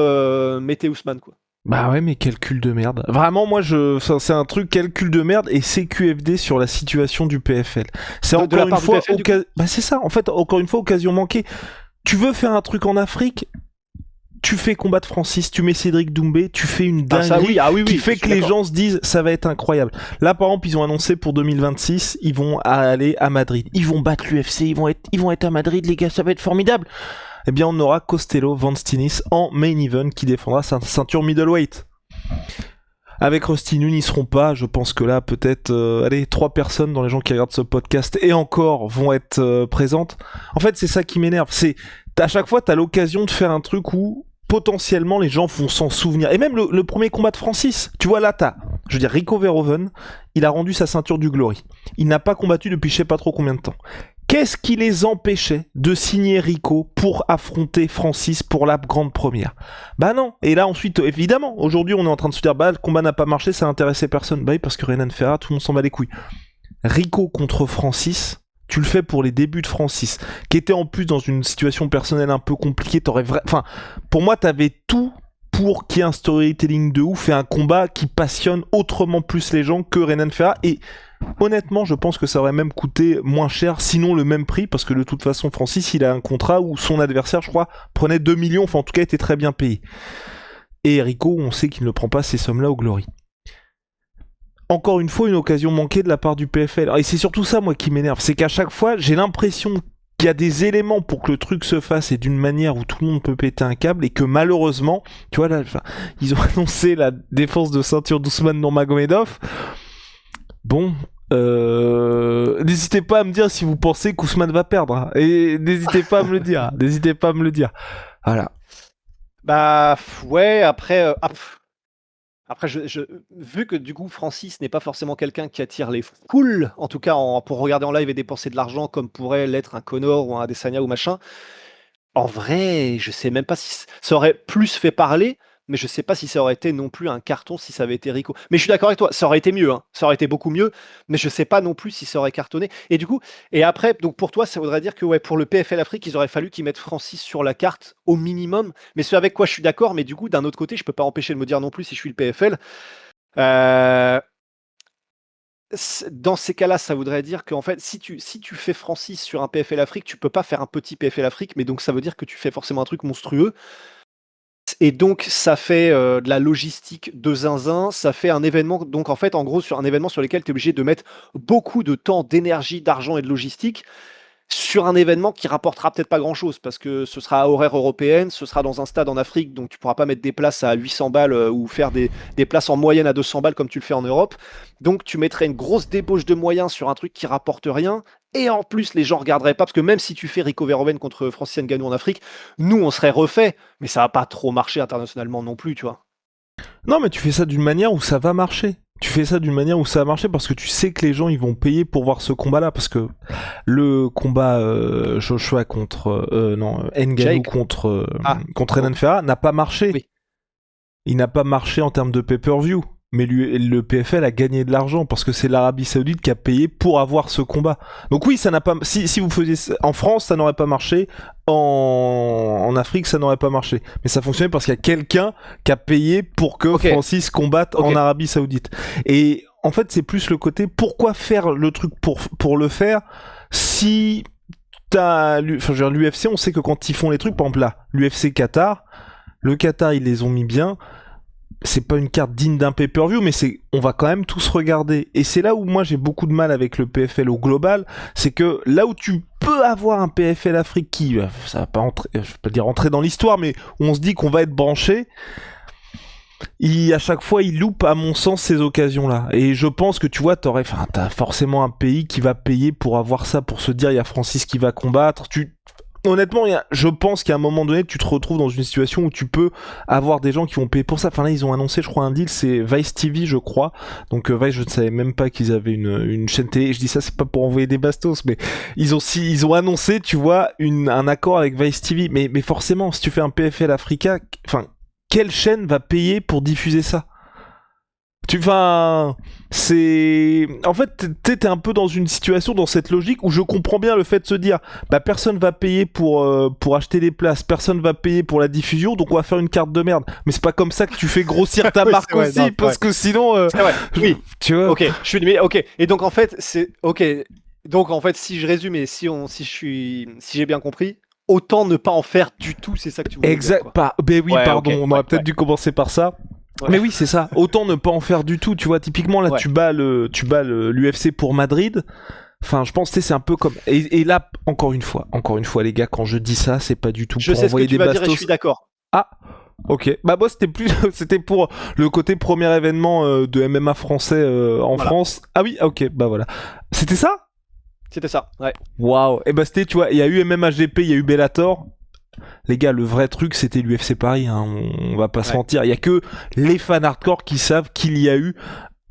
mettez Ousmane, quoi. Bah ouais, mais calcul de merde. Vraiment, moi, c'est un truc calcul de merde et CQFD sur la situation du PFL. C'est De la encore une part du fois, PFL, du coup. bah c'est ça. En fait, encore une fois, occasion manquée. Tu veux faire un truc en Afrique, tu fais combattre Francis, tu mets Cédric Doumbé, tu fais une Ah ça dinguerie oui, ah oui, qui oui, je fait suis que les d'accord. gens se disent ça va être incroyable. Là, par exemple, ils ont annoncé pour 2026, ils vont aller à Madrid. Ils vont battre l'UFC, ils vont être à Madrid, les gars, ça va être formidable. Eh bien, on aura Costello Van Stinis en main event qui défendra sa ceinture middleweight. Avec Rusty Nunn, ils seront pas. Je pense que là, peut-être, allez, 3 personnes dans les gens qui regardent ce podcast et encore vont être présentes. En fait, c'est ça qui m'énerve. C'est à chaque fois, t'as l'occasion de faire un truc où potentiellement les gens vont s'en souvenir. Et même le premier combat de Francis, tu vois là, je veux dire, Rico Verhoeven, il a rendu sa ceinture du Glory. Il n'a pas combattu depuis je sais pas trop combien de temps. Qu'est-ce qui les empêchait de signer Rico pour affronter Francis pour la grande première? Bah non. Et là ensuite, évidemment, aujourd'hui on est en train de se dire, bah le combat n'a pas marché, ça intéressait personne. Bah oui, parce que Renan Ferrat, tout le monde s'en bat les couilles. Rico contre Francis, tu le fais pour les débuts de Francis, qui était en plus dans une situation personnelle un peu compliquée. Enfin, pour moi, t'avais tout pour qu'il y ait un storytelling de ouf et un combat qui passionne autrement plus les gens que Renan Ferrat. Et honnêtement, je pense que ça aurait même coûté moins cher, sinon le même prix, parce que de toute façon, Francis, il a un contrat où son adversaire, je crois, prenait 2 millions, enfin en tout cas, était très bien payé. Et Rico, on sait qu'il ne prend pas ces sommes-là au Glory. Encore une fois, une occasion manquée de la part du PFL. Et c'est surtout ça, moi, qui m'énerve. C'est qu'à chaque fois, j'ai l'impression qu'il y a des éléments pour que le truc se fasse et d'une manière où tout le monde peut péter un câble et que malheureusement, tu vois, là, ils ont annoncé la défense de ceinture d'Ousmane Nurmagomedov. Bon, n'hésitez pas à me dire si vous pensez qu'Ousmane va perdre. Hein. Et n'hésitez pas à me le dire. N'hésitez pas à me le dire. Voilà. Bah ouais, après, après, vu que du coup Francis n'est pas forcément quelqu'un qui attire les foules, en tout cas pour regarder en live et dépenser de l'argent comme pourrait l'être un Conor ou un Adesanya ou machin, en vrai, je sais même pas si ça aurait plus fait parler, mais je sais pas si ça aurait été non plus un carton si ça avait été Rico. Mais je suis d'accord avec toi, ça aurait été mieux, hein. Ça aurait été beaucoup mieux, mais je sais pas non plus si ça aurait cartonné. Et du coup, et après, donc pour toi, ça voudrait dire que ouais, pour le PFL Afrique, il aurait fallu qu'ils mettent Francis sur la carte au minimum. Mais ce avec quoi je suis d'accord, mais du coup, d'un autre côté, je peux pas empêcher de me dire non plus si je suis le PFL. Euh, Dans ces cas-là, ça voudrait dire qu'en fait, si tu fais Francis sur un PFL Afrique, tu peux pas faire un petit PFL Afrique, mais donc ça veut dire que tu fais forcément un truc monstrueux. Et donc, ça fait de la logistique de zinzin, ça fait un événement, donc en fait, en gros, sur un événement sur lequel tu es obligé de mettre beaucoup de temps, d'énergie, d'argent et de logistique. sur un événement qui rapportera peut-être pas grand-chose parce que ce sera à horaire européenne, ce sera dans un stade en Afrique, donc tu pourras pas mettre des places à 800 balles ou faire des places en moyenne à 200 balles comme tu le fais en Europe. Donc tu mettrais une grosse débauche de moyens sur un truc qui rapporte rien. Et en plus, les gens regarderaient pas parce que même si tu fais Rico Verhoeven contre Francis Ngannou en Afrique, nous on serait refait, mais ça va pas trop marcher internationalement non plus, tu vois. Non, mais tu fais ça d'une manière où ça va marcher. Tu fais ça d'une manière où ça va marcher parce que tu sais que les gens ils vont payer pour voir ce combat-là. Parce que le combat Joshua contre Ngannou Jake. contre Renan Ferrara n'a pas marché. Oui. Il n'a pas marché en termes de pay-per-view. Mais le PFL a gagné de l'argent parce que c'est l'Arabie Saoudite qui a payé pour avoir ce combat. Donc oui, ça n'a pas. Si vous faisiez ça en France, ça n'aurait pas marché. En Afrique, ça n'aurait pas marché. Mais ça fonctionnait parce qu'il y a quelqu'un qui a payé pour que Francis combatte en Arabie Saoudite. Et en fait, c'est plus le côté pourquoi faire le truc pour le faire si l'UFC, on sait que quand ils font les trucs, par exemple là, l'UFC Qatar, le Qatar, ils les ont mis bien. C'est pas une carte digne d'un pay-per-view, mais on va quand même tous regarder. Et c'est là où moi j'ai beaucoup de mal avec le PFL au global, c'est que là où tu peux avoir un PFL Afrique qui, ça va pas entrer, je vais pas dire entrer dans l'histoire, mais où on se dit qu'on va être branché, à chaque fois il loupe à mon sens ces occasions-là. Et je pense que tu vois, t'as forcément un pays qui va payer pour avoir ça, pour se dire il y a Francis qui va combattre. Honnêtement, je pense qu'à un moment donné, tu te retrouves dans une situation où tu peux avoir des gens qui vont payer pour ça. Enfin là, ils ont annoncé, je crois, un deal, c'est Vice TV, je crois. Donc Vice, je ne savais même pas qu'ils avaient une chaîne télé. Je dis ça, c'est pas pour envoyer des bastos, mais ils ont annoncé, tu vois, un accord avec Vice TV. Mais forcément, si tu fais un PFL Africa, enfin, quelle chaîne va payer pour diffuser ça ? En fait, t'es un peu dans une situation, dans cette logique où je comprends bien le fait de se dire, bah personne va payer pour acheter des places, personne va payer pour la diffusion, donc on va faire une carte de merde. Mais c'est pas comme ça que tu fais grossir ta marque aussi, non, parce que sinon, oui, tu vois. Ok, ok. Et donc en fait, Donc en fait, si je résume et si j'ai bien compris, autant ne pas en faire du tout, c'est ça que tu voulais dire, quoi. Ben oui, pardon, on aurait peut-être dû commencer par ça. Ouais. Mais oui, c'est ça. Autant ne pas en faire du tout. Tu vois, typiquement là, tu bats l'UFC pour Madrid. Enfin, je pense que c'est un peu comme. Et là, encore une fois, les gars, quand je dis ça, c'est pas du tout pour envoyer des bastos. Je sais ce que tu vas dire et je suis d'accord. Ah, ok. Bah moi, c'était pour le côté premier événement de MMA français en France. Ah oui, ok. Bah voilà. C'était ça. C'était ça. Ouais. Waouh. Et bah c'était, tu vois, il y a eu MMAGP, il y a eu Bellator. Les gars, le vrai truc, c'était l'UFC Paris, hein. On va pas se mentir. Il y a que les fans hardcore qui savent qu'il y a eu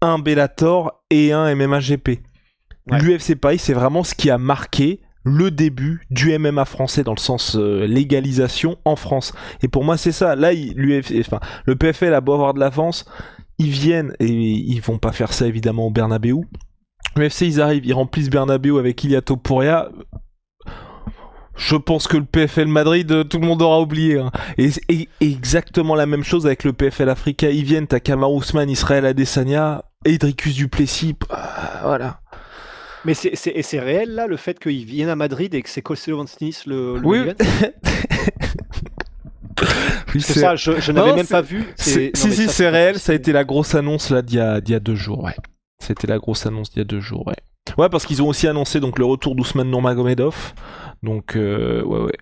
un Bellator et un MMAGP. Ouais. L'UFC Paris, c'est vraiment ce qui a marqué le début du MMA français dans le sens légalisation en France. Et pour moi, c'est ça. Là, le PFL a beau avoir de l'avance, ils viennent, et ils vont pas faire ça évidemment au Bernabéu. L'UFC, ils arrivent, ils remplissent Bernabéu avec Ilia Topuria. Je pense que le PFL Madrid, tout le monde aura oublié. Hein. Et exactement la même chose avec le PFL Africa. Ils viennent, t'as Kamaru Usman, Israël Adesanya, Edricus Duplessis, voilà. Mais c'est réel là, le fait qu'ils viennent à Madrid et que c'est Costello Van Smith le oui. Oui, c'est ça, je n'avais même pas vu. Si, c'est réel, ça a été la grosse annonce là d'il y a 2 jours, ouais. C'était la grosse annonce d'il y a 2 jours, ouais. Ouais, parce qu'ils ont aussi annoncé donc le retour d'Ousmane Nurmagomedov. Donc, ouais.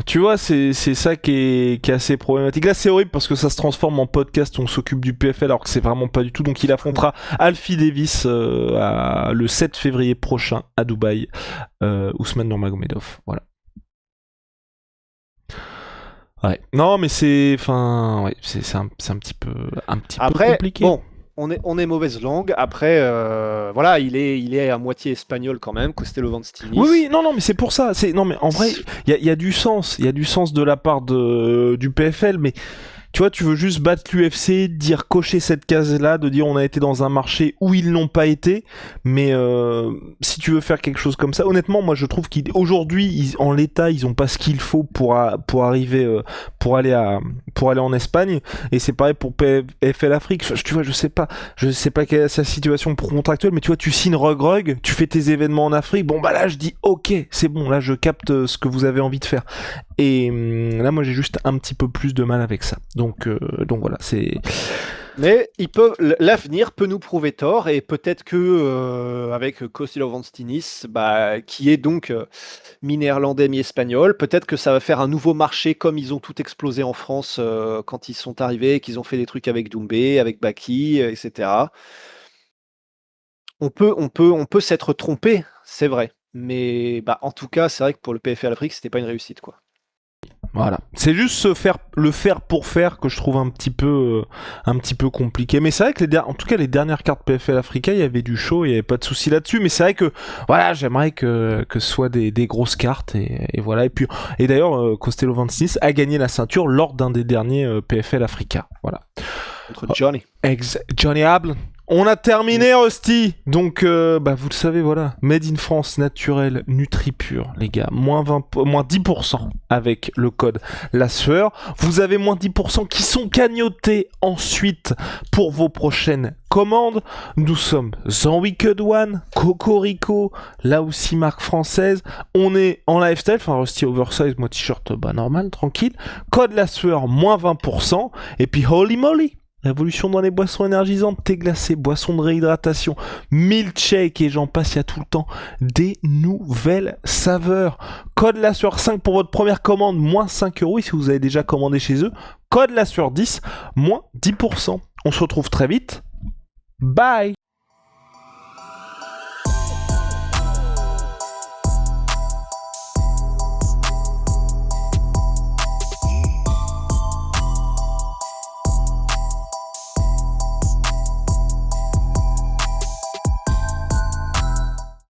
Tu vois, c'est ça qui est assez problématique. Là, c'est horrible parce que ça se transforme en podcast, on s'occupe du PFL alors que c'est vraiment pas du tout. Donc, il affrontera Alfie Davis le 7 février prochain à Dubaï. Ousmane Nurmagomedov, voilà. Ouais. Non, mais c'est un petit peu compliqué. Bon. On est mauvaise langue. Après, voilà, il est à moitié espagnol quand même, Costello Van Stinis. Oui, non, mais c'est pour ça. Non, mais en vrai, il y a du sens. Il y a du sens de la part du PFL, mais tu vois, tu veux juste battre l'UFC, dire cocher cette case-là, de dire on a été dans un marché où ils n'ont pas été. Mais si tu veux faire quelque chose comme ça, honnêtement, moi je trouve qu'aujourd'hui, en l'état, ils ont pas ce qu'il faut pour arriver, pour aller en Espagne. Et c'est pareil pour PFL Afrique. Tu vois, je sais pas quelle est sa situation contractuelle, mais tu vois, tu signes Rug, tu fais tes événements en Afrique. Bon bah là, je dis ok, c'est bon, là je capte ce que vous avez envie de faire. Et là, moi, j'ai juste un petit peu plus de mal avec ça. Donc voilà, c'est Mais l'avenir peut nous prouver tort et peut-être que avec Kostilo Vanstinis, qui est donc mi-néerlandais, mi-espagnol, peut-être que ça va faire un nouveau marché comme ils ont tout explosé en France quand ils sont arrivés, qu'ils ont fait des trucs avec Doumbé, avec Baki, etc. On peut s'être trompé, c'est vrai. Mais en tout cas, c'est vrai que pour le PFL Afrique, c'était pas une réussite, quoi. Voilà. C'est juste le faire pour faire que je trouve un petit peu compliqué. Mais c'est vrai que en tout cas, les dernières cartes PFL Africa, il y avait du show, il n'y avait pas de souci là-dessus. Mais c'est vrai que, voilà, j'aimerais que ce soit des grosses cartes et voilà. Et d'ailleurs, Costello 26 a gagné la ceinture lors d'un des derniers PFL Africa. Voilà. Contre Johnny. Johnny Hable. On a terminé, Rusty. Donc, vous le savez, voilà. Made in France, naturel, NutriPure, les gars. Moins 10% avec le code La Sueur. Vous avez moins 10% qui sont cagnotés ensuite pour vos prochaines commandes. Nous sommes en Wicked One, Cocorico, là aussi marque française. On est en lifestyle, enfin Rusty oversize, moi t-shirt normal, tranquille. Code La Sueur, moins 20%. Et puis holy moly, révolution dans les boissons énergisantes, thé glacé, boissons de réhydratation, milkshake et j'en passe, il y a tout le temps des nouvelles saveurs. Code La Sueur 5 pour votre première commande, moins 5€ et si vous avez déjà commandé chez eux, code La Sueur 10, moins 10%. On se retrouve très vite. Bye!